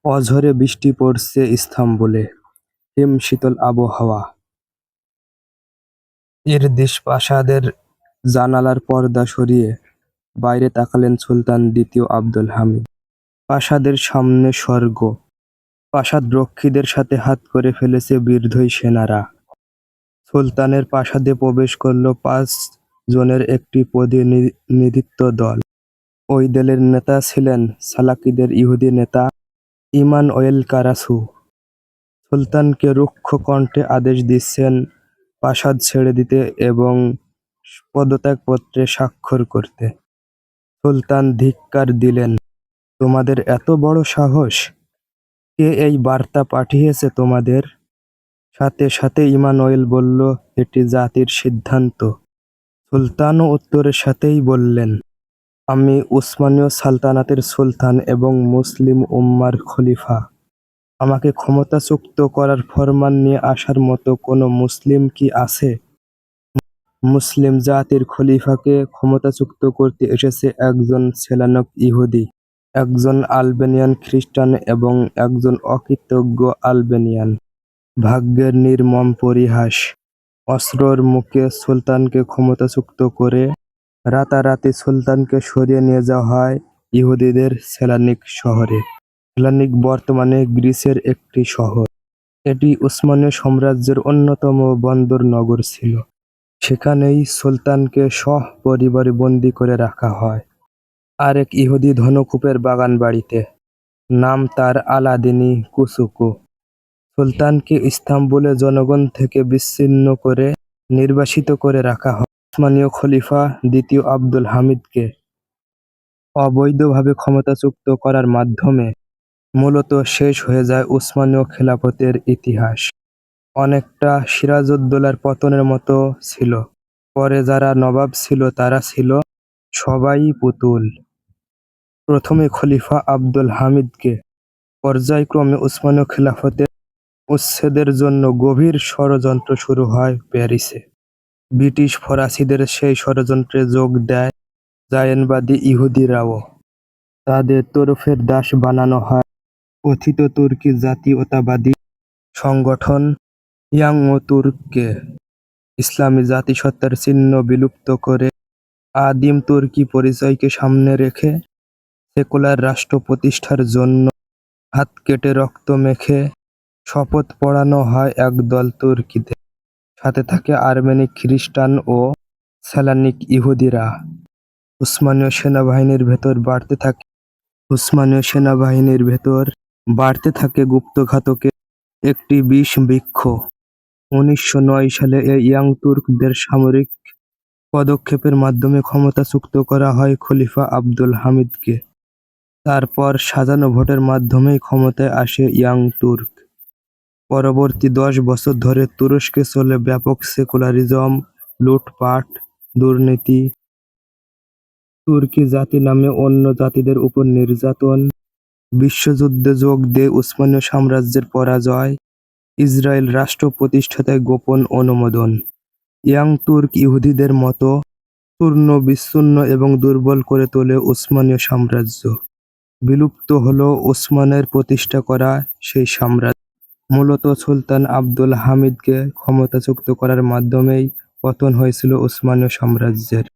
অঝোরে বৃষ্টি পড়ছে ইস্তাম্বুলে, হিমশীতল আবহাওয়া। ইরদিশ প্রাসাদের জানালার পর্দা সরিয়ে বাইরে তাকালেন সুলতান দ্বিতীয় আব্দুল হামিদ। প্রাসাদের সামনে স্বর্গ। প্রাসাদ রক্ষীদের সাথে হাত করে ফেলেছে বিদ্রোহী সেনারা। সুলতানের প্রাসাদে প্রবেশ করল 5 জনের একটি প্রতিনিধিত্ব দল। ওই দলের নেতা ছিলেন সালাকিদের ইহুদি নেতা ইমানুয়েল কারাসু। সুলতানকে রুক্ষ কণ্ঠে আদেশ দিচ্ছেন প্রাসাদ ছেড়ে দিতে এবং পদত্যাগপত্রে স্বাক্ষর করতে। সুলতান ধিক্কার দিলেন, তোমাদের এত বড় সাহস! কে এই বার্তা পাঠিয়েছে তোমাদের? সাথে সাথে ইমানুয়েল বলল, এটি জাতির সিদ্ধান্ত। সুলতানও উত্তরের সাথেই বললেন, আমি উসমানীয় সালতানাতের সুলতান এবং মুসলিম উম্মার খলিফা। আমাকে ক্ষমতাচ্যুত করার ফরমান নিয়ে আসার মতো কোনো মুসলিম কি আছে? মুসলিম জাতির খলিফাকে ক্ষমতাচ্যুত করতে এসেছে একজন সেলানক ইহুদি, একজন আলবেনিয়ান খ্রিস্টান এবং একজন অকৃতজ্ঞ আলবেনিয়ান। ভাগ্যের নির্মম পরিহাস। অস্ত্রর মুখে সুলতানকে ক্ষমতাচ্যুত করে রাতারাতি সুলতানকে সরিয়ে নিয়ে যাওয়া হয় ইহুদিদের সেলানিক শহরে। সেলানিক বর্তমানে গ্রিসের একটি শহর। এটি উসমানীয় সাম্রাজ্যের অন্যতম বন্দর নগর ছিল। সেখানেই সুলতানকে সপরিবারে বন্দী করে রাখা হয় আরেক ইহুদি ধনকুপের বাগান বাড়িতে। নাম তার আলাদিনী কুসুকু। সুলতানকে ইস্তাম্বুলে জনগণ থেকে বিচ্ছিন্ন করে নির্বাসিত করে রাখা হয়। উসমানীয় খলিফা দ্বিতীয় আব্দুল হামিদকে অবৈধভাবে ক্ষমতাচ্যুত করার মাধ্যমে মূলত শেষ হয়ে যায় উসমানীয় খেলাফতের ইতিহাস। অনেকটা সিরাজউদ্দৌলার পতনের মতো ছিল। পরে যারা নবাব ছিল তারা ছিল সবাই পুতুল। প্রথমে খলিফা আব্দুল হামিদকে পর্যায়ক্রমে উসমানীয় খেলাফতের উচ্ছেদের জন্য গভীর ষড়যন্ত্র শুরু হয় প্যারিসে। ব্রিটিশ ফরাসিদের সেই ষড়যন্ত্রে যোগ দেয় জায়নবাদী ইহুদিরাও। তাদের তরফের দাস বানানো হয় কথিত তুর্কি জাতীয়তাবাদী সংগঠন ইয়াং তুর্ককে। ইসলামী জাতিসত্তার চিহ্ন বিলুপ্ত করে আদিম তুর্কি পরিচয়কে সামনে রেখে সেকুলার রাষ্ট্র প্রতিষ্ঠার জন্য হাত কেটে রক্ত মেখে শপথ পড়ানো হয় একদল তুর্কিদের। সাথে থাকে আর্মেনিক খ্রিস্টান ও সেলানিক ইহুদিরা। উসমানীয় সেনাবাহিনীর ভেতর বাড়তে থাকে গুপ্তঘাতকের একটি বিষ বৃক্ষ। 1909 সালে এই ইয়াং তুর্কদের সামরিক পদক্ষেপের মাধ্যমে ক্ষমতাচ্যুত করা হয় খলিফা আব্দুল হামিদকে। তারপর সাজানো ভোটের মাধ্যমেই ক্ষমতায় আসে ইয়াং তুর্ক। পরবর্তী 10 বছর ধরে তুরস্কে চলে ব্যাপক সেকুলারিজম, লুটপাট, দুর্নীতি, তুর্কি জাতি নামে অন্য জাতিদের উপর নির্যাতন। বিশ্বযুদ্ধে যোগ দিয়ে উসমানীয় সাম্রাজ্যের পরাজয়, ইসরায়েল রাষ্ট্র প্রতিষ্ঠায় গোপন অনুমোদন। ইয়াং তুর্ক ইহুদিদের মতো চূর্ণ বিচ্ছিন্ন এবং দুর্বল করে তোলে উসমানীয় সাম্রাজ্য। বিলুপ্ত হলো উসমানের প্রতিষ্ঠা করা সেই সাম্রাজ্য। মূলত সুলতান আব্দুল হামিদকে ক্ষমতাচ্যুত করার মাধ্যমেই পতন হয়েছিল উসমানীয় সাম্রাজ্যের।